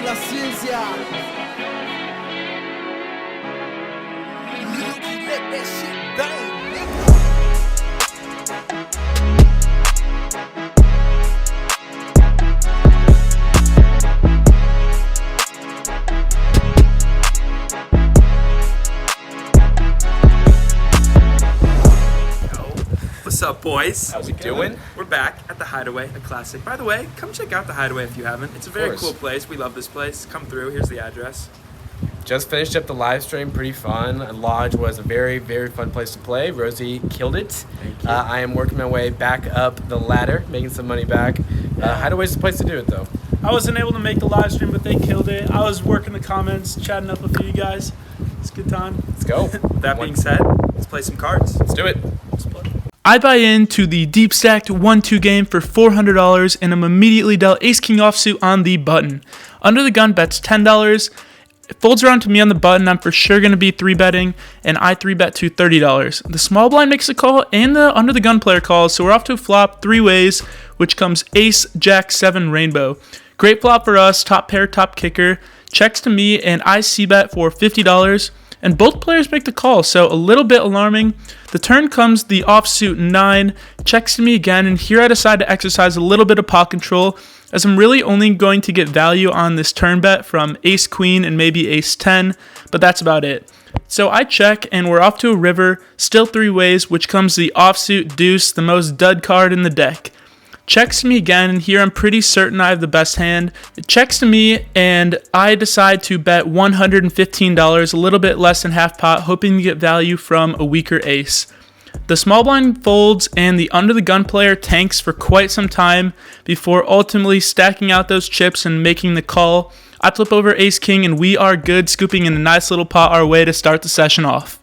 la ciencia. Let that shit bang, What's up, boys? How's it doing? We're back at the Hideaway, a classic. By the way, come check out the Hideaway if you haven't. It's a very cool place. We love this place. Come through. Here's the address. Just finished up the live stream. Pretty fun. Lodge was a very, very fun place to play. Rosey killed it. Thank you. I am working my way back up the ladder, making some money back. Hideaway's the place to do it, though. I wasn't able to make the live stream, but they killed it. I was working the comments, chatting up a few guys. It's a good time. Let's go. That being said, let's play some cards. Let's do it. Let's play. I buy into the deep stacked 1-2 game for $400 and I'm immediately dealt ace-king offsuit on the button. Under the gun bets $10. It folds around to me on the button. I'm for sure going to be 3-betting, and I 3-bet to $30. The small blind makes a call, and the under the gun player calls, so we're off to a flop 3 ways, which comes ace, jack, 7, rainbow. Great flop for us, top pair, top kicker. Checks to me, and I c-bet for $50. And both players make the call, so a little bit alarming. The turn comes the offsuit 9, checks to me again, and here I decide to exercise a little bit of pot control, as I'm really only going to get value on this turn bet from ace queen and maybe ace 10, but that's about it. So I check, and we're off to a river, still 3 ways, which comes the offsuit deuce, the most dud card in the deck. Checks to me again, and here I'm pretty certain I have the best hand. It checks to me, and I decide to bet $115, a little bit less than half pot, hoping to get value from a weaker ace. The small blind folds, and the under the gun player tanks for quite some time before ultimately stacking out those chips and making the call. I flip over ace king, and we are good, scooping in a nice little pot our way to start the session off.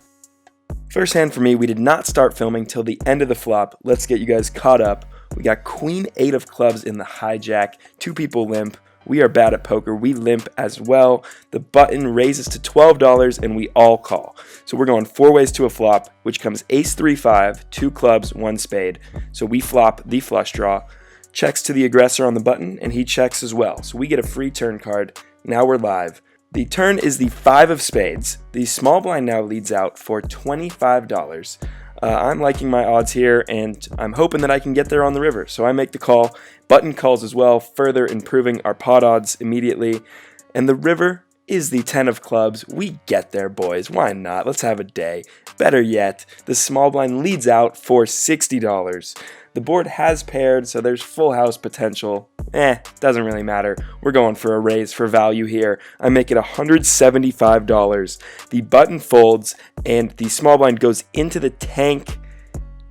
First hand for me, we did not start filming till the end of the flop. Let's get you guys caught up. We got queen 8 of clubs in the hijack, 2 people limp. We are bad at poker, we limp as well. The button raises to $12 and we all call. So we're going 4 ways to a flop, which comes ace 3-5, 2 clubs, 1 spade. So we flop the flush draw, checks to the aggressor on the button, and he checks as well. So we get a free turn card. Now we're live. The turn is the 5 of spades. The small blind now leads out for $25. I'm liking my odds here, and I'm hoping that I can get there on the river. So I make the call. Button calls as well, further improving our pot odds immediately. And the river is the 10 of clubs. We get there, boys. Why not? Let's have a day. Better yet, the small blind leads out for $60. The board has paired, so there's full house potential. Doesn't really matter. We're going for a raise for value here. I make it $175. The button folds, and the small blind goes into the tank,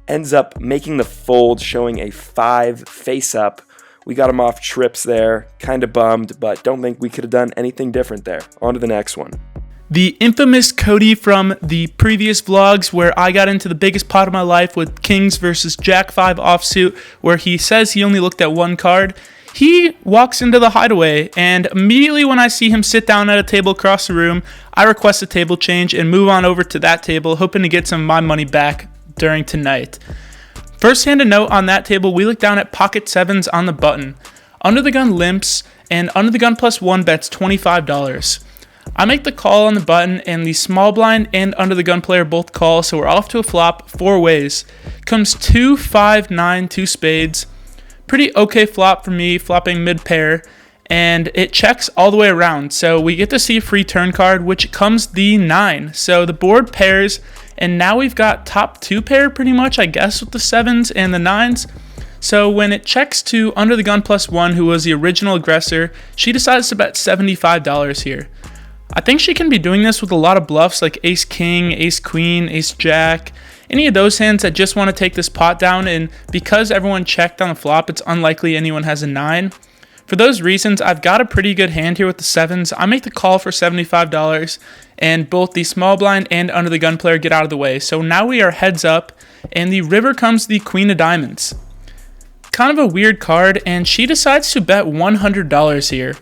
ends up making the fold, showing a 5 face up. We got him off trips there. Kind of bummed, but don't think we could have done anything different there. On to the next one. The infamous Cody from the previous vlogs where I got into the biggest pot of my life with Kings versus Jack 5 offsuit, where he says he only looked at 1 card. He walks into the hideaway, and immediately when I see him sit down at a table across the room, I request a table change and move on over to that table, hoping to get some of my money back during tonight. First hand to note on that table, we look down at pocket 7s on the button. Under the gun limps, and under the gun +1 bets $25. I make the call on the button, and the small blind and under the gun player both call, so we're off to a flop 4 ways. Comes 2, 5, 9, 2 spades. Pretty okay flop for me, flopping mid-pair, and it checks all the way around. So we get to see a free turn card, which comes the 9. So the board pairs, and now we've got top 2 pair pretty much, I guess, with the 7s and the 9s. So when it checks to under the gun +1, who was the original aggressor, she decides to bet $75 here. I think she can be doing this with a lot of bluffs like ace king, ace queen, ace jack, any of those hands that just want to take this pot down, and because everyone checked on the flop, it's unlikely anyone has a 9. For those reasons, I've got a pretty good hand here with the 7s. I make the call for $75, and both the small blind and under the gun player get out of the way. So now we are heads up, and the river comes the queen of diamonds. Kind of a weird card, and she decides to bet $100 here.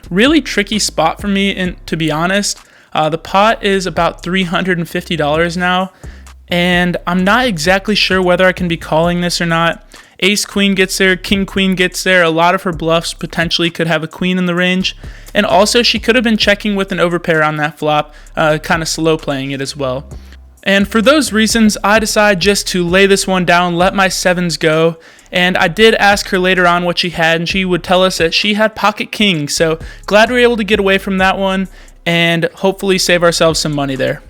Really tricky spot for me, and to be honest, the pot is about $350 now, and I'm not exactly sure whether I can be calling this or not. Ace queen gets there, king queen gets there. A lot of her bluffs potentially could have a queen in the range. And also she could have been checking with an overpair on that flop, kind of slow playing it as well. And for those reasons, I decided just to lay this one down, let my sevens go. And I did ask her later on what she had, and she would tell us that she had pocket kings. So glad we were able to get away from that one and hopefully save ourselves some money there.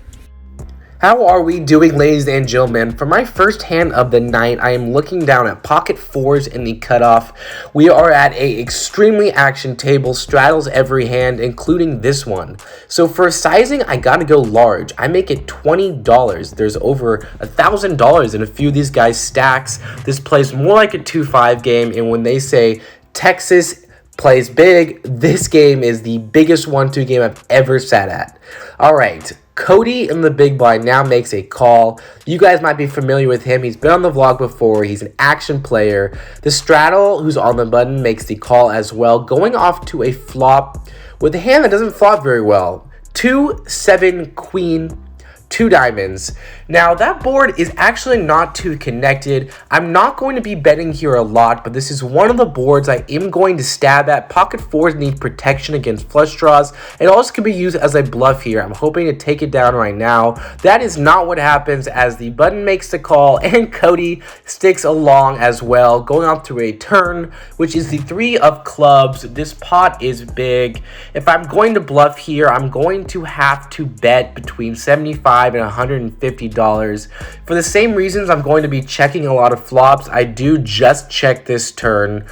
How are we doing, ladies and gentlemen? For my first hand of the night, I am looking down at pocket fours in the cutoff. We are at a extremely action table, straddles every hand, including this one. So for sizing, I gotta go large. I make it $20. There's over $1,000 in a few of these guys' stacks. This plays more like a 2-5 game, and when they say Texas plays big, this game is the biggest 1-2 game I've ever sat at. All right. Cody in the big blind now makes a call. You guys might be familiar with him. He's been on the vlog before. He's an action player. The straddle, who's on the button, makes the call as well, going off to a flop with a hand that doesn't flop very well. 2-7 queen, 2 diamonds. Now that board is actually not too connected. I'm not going to be betting here a lot, but this is one of the boards I am going to stab at. Pocket fours need protection against flush draws. It also can be used as a bluff here. I'm hoping to take it down right now. That is not what happens, as the button makes the call and Cody sticks along as well, going off to a turn, which is the 3 of clubs. This pot is big. If I'm going to bluff here, I'm going to have to bet between $75 and $150. For the same reasons I'm going to be checking a lot of flops, I do just check this turn.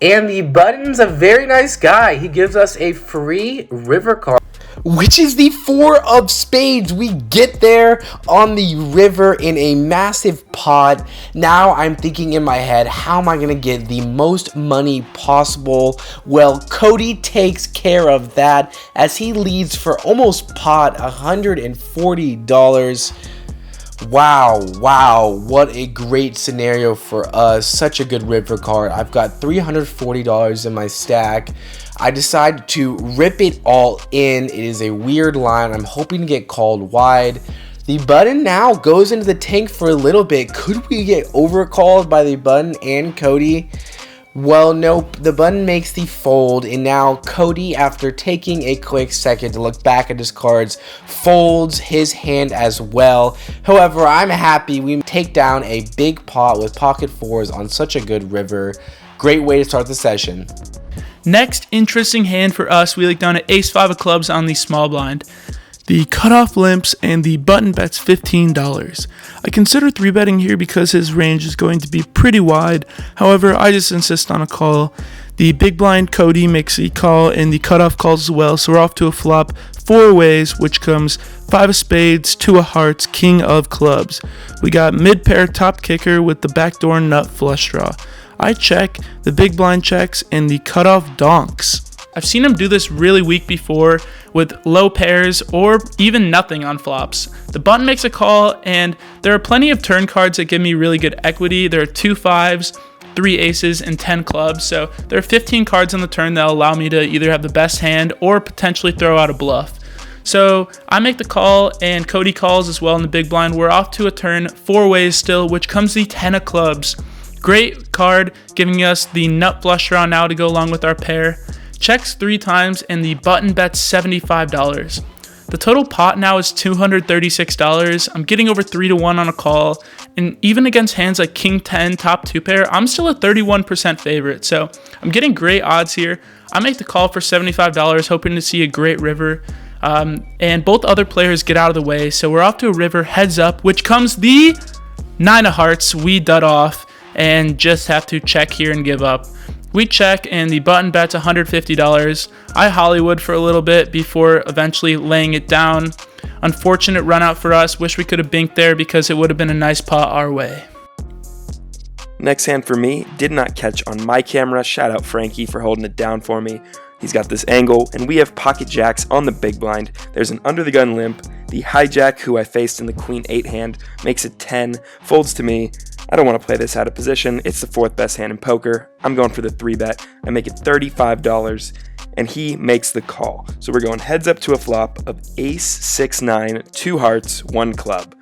And the button's a very nice guy. He gives us a free river card, which is the 4 of spades. We get there on the river in a massive pot. Now I'm thinking in my head, how am I going to get the most money possible? Well, Cody takes care of that as he leads for almost pot $140. Wow, what a great scenario for us. Such a good river card. I've got $340 in my stack. I decided to rip it all in. It is a weird line. I'm hoping to get called wide. The button now goes into the tank for a little bit. Could we get overcalled by the button and Cody? Well, nope. The button makes the fold, and now Cody, after taking a quick second to look back at his cards, folds his hand as well. However, I'm happy we take down a big pot with pocket fours on such a good river. Great way to start the session. Next interesting hand for us, we look down at ace-5 of clubs on the small blind. The cutoff limps and the button bets $15. I consider 3-betting here because his range is going to be pretty wide. However, I just insist on a call. The big blind Cody makes a call and the cutoff calls as well, so we're off to a flop 4 ways, which comes 5 of spades, 2 of hearts, king of clubs. We got mid pair top kicker with the backdoor nut flush draw. I check, the big blind checks, and the cutoff donks. I've seen him do this really weak before with low pairs or even nothing on flops. The button makes a call, and there are plenty of turn cards that give me really good equity. There are 2 5s, 3 aces, and 10 clubs, so there are 15 cards on the turn that allow me to either have the best hand or potentially throw out a bluff. So I make the call, and Cody calls as well in the big blind. We're off to a turn 4 ways still, which comes the 10 of clubs. Great card, giving us the nut flush draw now to go along with our pair. Checks 3 times, and the button bets $75. The total pot now is $236. I'm getting over 3-1 on a call, and even against hands like King 10, top 2 pair, I'm still a 31% favorite, so I'm getting great odds here. I make the call for $75, hoping to see a great river, and both other players get out of the way, so we're off to a river, heads up, which comes the 9 of hearts. We dud off and just have to check here and give up. We check, and the button bets $150. I Hollywood for a little bit before eventually laying it down. Unfortunate run out for us. Wish we could have binked there because it would have been a nice pot our way. Next hand for me did not catch on my camera. Shout out Frankie for holding it down for me. He's got this angle, and we have pocket jacks on the big blind. There's an under the gun limp. The hijack, who I faced in the queen 8 hand, makes it 10, folds to me. I don't want to play this out of position. It's the 4th best hand in poker. I'm going for the 3-bet. I make it $35, and he makes the call. So we're going heads up to a flop of ace 6-9, 2 hearts, 1 club.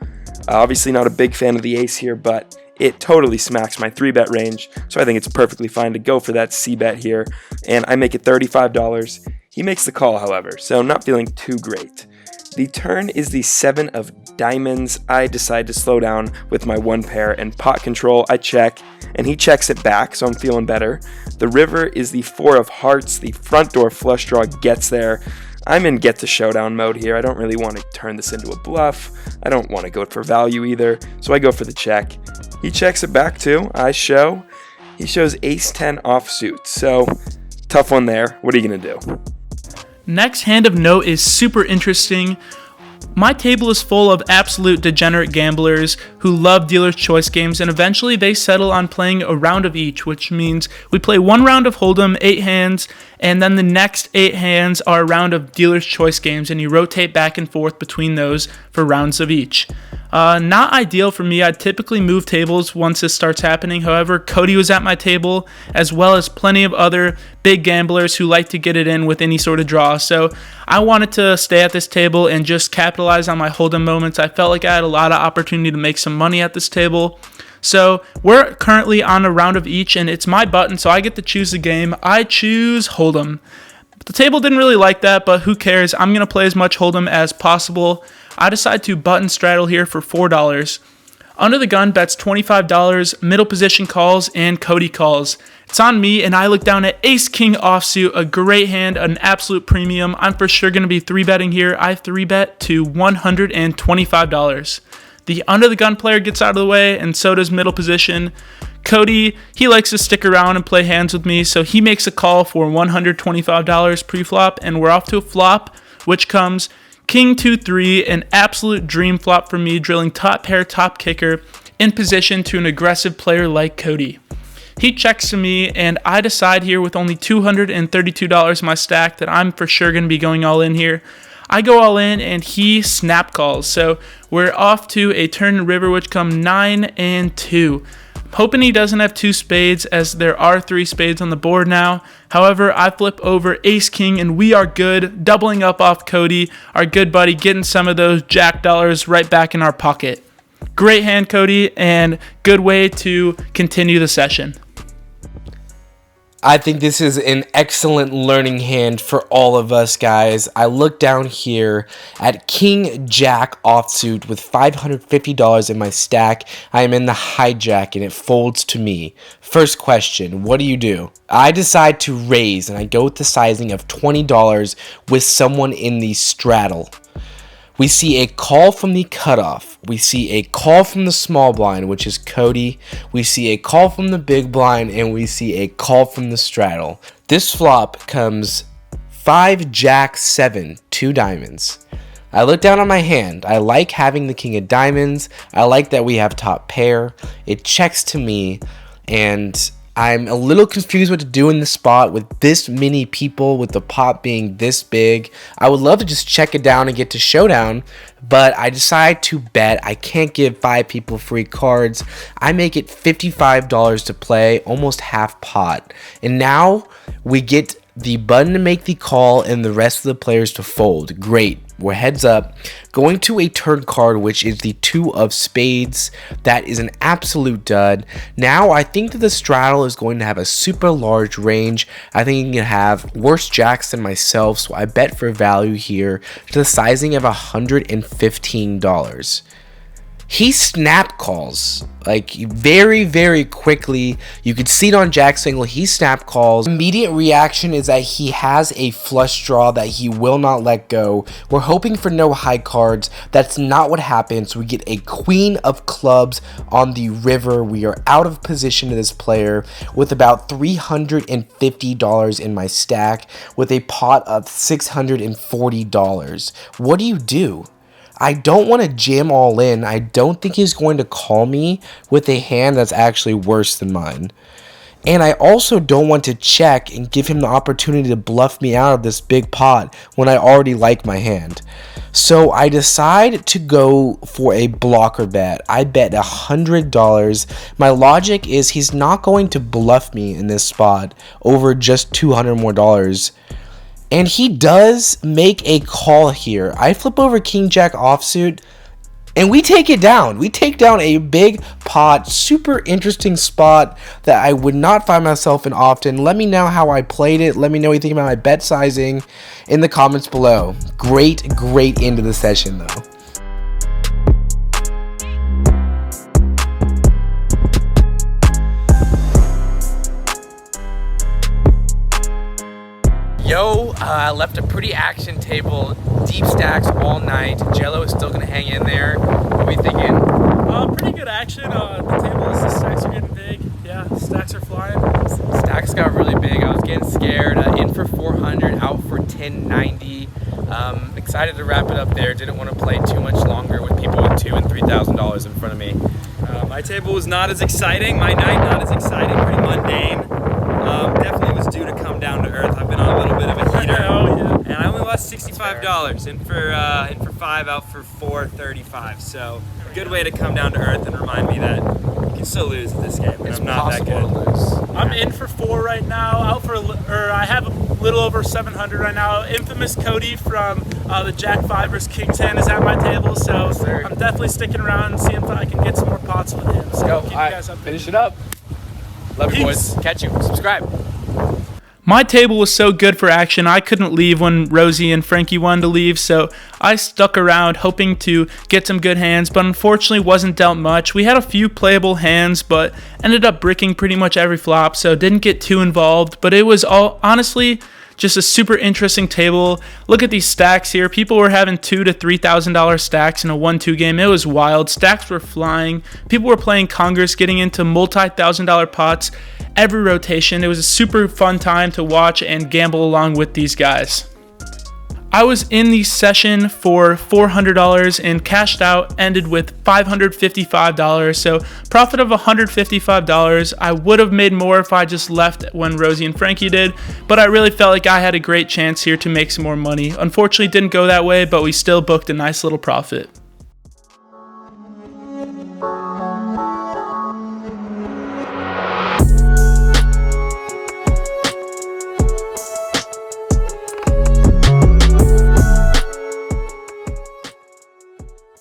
Obviously not a big fan of the ace here, but it totally smacks my 3-bet range, so I think it's perfectly fine to go for that C-bet here, and I make it $35. He makes the call, however, so not feeling too great. The turn is the 7 of diamonds. I decide to slow down with my 1 pair and pot control. I check, and he checks it back, so I'm feeling better. The river is the 4 of hearts. The front door flush draw gets there. I'm in get to showdown mode here. I don't really want to turn this into a bluff. I don't want to go for value either, so I go for the check. He checks it back too. I show. He shows ace-10 offsuit, so tough one there. What are you going to do? Next hand of note is super interesting. My table is full of absolute degenerate gamblers who love dealer's choice games, and eventually they settle on playing a round of each, which means we play 1 round of Hold'em, 8 hands, and then the next 8 hands are a round of dealer's choice games, and you rotate back and forth between those for rounds of each. Not ideal for me. I typically move tables once this starts happening. However, Cody was at my table, as well as plenty of other big gamblers who like to get it in with any sort of draw. So I wanted to stay at this table and just capitalize on my Hold'em moments. I felt like I had a lot of opportunity to make some money at this table. So we're currently on a round of each, and it's my button, so I get to choose the game. I choose Hold'em. The table didn't really like that, but who cares? I'm going to play as much Hold'em as possible. I decide to button straddle here for $4. Under the gun bets $25, middle position calls, and Cody calls. It's on me, and I look down at ace-king offsuit, a great hand, an absolute premium. I'm for sure going to be 3-betting here. I 3-bet to $125. The under the gun player gets out of the way, and so does middle position. Cody, he likes to stick around and play hands with me, so he makes a call for $125 pre-flop, and we're off to a flop, which comes King 2-3, an absolute dream flop for me, drilling top pair, top kicker, in position to an aggressive player like Cody. He checks to me, and I decide here with only $232 in my stack that I'm for sure going to be going all in here. I go all in, and he snap calls, so we're off to a turn and river, which come 9 and 2. Hoping he doesn't have 2 spades, as there are 3 spades on the board now. However, I flip over ace-king, and we are good, doubling up off Cody, our good buddy, getting some of those jack dollars right back in our pocket. Great hand, Cody, and good way to continue the session. I think this is an excellent learning hand for all of us, guys. I look down here at King Jack offsuit with $550 in my stack. I am in the hijack, and it folds to me. First question, what do? I decide to raise, and I go with the sizing of $20 with someone in the straddle. We see a call from the cutoff. We see a call from the small blind, which is Cody. We see a call from the big blind, and we see a call from the straddle. This flop comes 5 jack 7, 2 diamonds. I look down on my hand. I like having the king of diamonds. I like that we have top pair. It checks to me, and I'm a little confused what to do in this spot with this many people, with the pot being this big. I would love to just check it down and get to showdown, but I decide to bet. I can't give 5 people free cards. I make it $55 to play, almost half pot. And now we get the button to make the call and the rest of the players to fold. Great. We're heads up. Going to a turn card, which is the 2 of spades. That is an absolute dud. Now, I think that the straddle is going to have a super large range. I think he can have worse jacks than myself, so I bet for value here to the sizing of $115. He snap calls, like, very, very quickly. You can see it on Jack's angle. He snap calls. Immediate reaction is that he has a flush draw that he will not let go. We're hoping for no high cards. That's not what happens. We get a queen of clubs on the river. We are out of position to this player with about $350 in my stack with a pot of $640. What do? I don't want to jam all in. I don't think he's going to call me with a hand that's actually worse than mine. And I also don't want to check and give him the opportunity to bluff me out of this big pot when I already like my hand. So I decide to go for a blocker bet. I bet $100. My logic is he's not going to bluff me in this spot over just $200 more. And he does make a call here. I flip over King Jack offsuit. And we take it down. We take down a big pot, super interesting spot that I would not find myself in often. Let me know how I played it. Let me know what you think about my bet sizing in the comments below. Great end of the session though. Yo, I left a pretty action table, deep stacks all night. Jello is still gonna hang in there. What are we thinking? Pretty good action. The stacks are getting big. Yeah, stacks are flying. Stacks got really big. I was getting scared. In for 400, out for 1090. Excited to wrap it up there. Didn't want to play too much longer with people with $2,000 and $3,000 in front of me. My table was not as exciting. My night not as exciting. Pretty mundane. Definitely was due to come down to earth. I've been on a little bit of a heater. Oh, yeah. And I only lost $65. In for 5, out for 435. So a good way to come down to earth and remind me that you can still lose at this game. And It's I'm not that possible good. to lose. I'm in for 4 right now. I have a little over 700 right now. Infamous Cody from the Jack 5 vs King's hand is at my table, so sir. I'm definitely sticking around and seeing if I can get some more pots with him. So Go. keep you All right, guys updated. finish it up. Love you, boys. Catch you. Subscribe. My table was so good for action, I couldn't leave when Rosey and Frankie wanted to leave, so I stuck around hoping to get some good hands, but unfortunately wasn't dealt much. We had a few playable hands, but ended up bricking pretty much every flop, so didn't get too involved, but it was all, honestly, just a super interesting table. Look at these stacks here. People were having $2,000 to $3,000 stacks in a 1-2 game. It was wild. Stacks were flying. People were playing Congress, getting into multi-$1,000 pots every rotation. It was a super fun time to watch and gamble along with these guys. I was in the session for $400 and cashed out, ended with $555. So profit of $155. I would have made more if I just left when Rosey and Frankie did, but I really felt like I had a great chance here to make some more money. Unfortunately, it didn't go that way, but we still booked a nice little profit.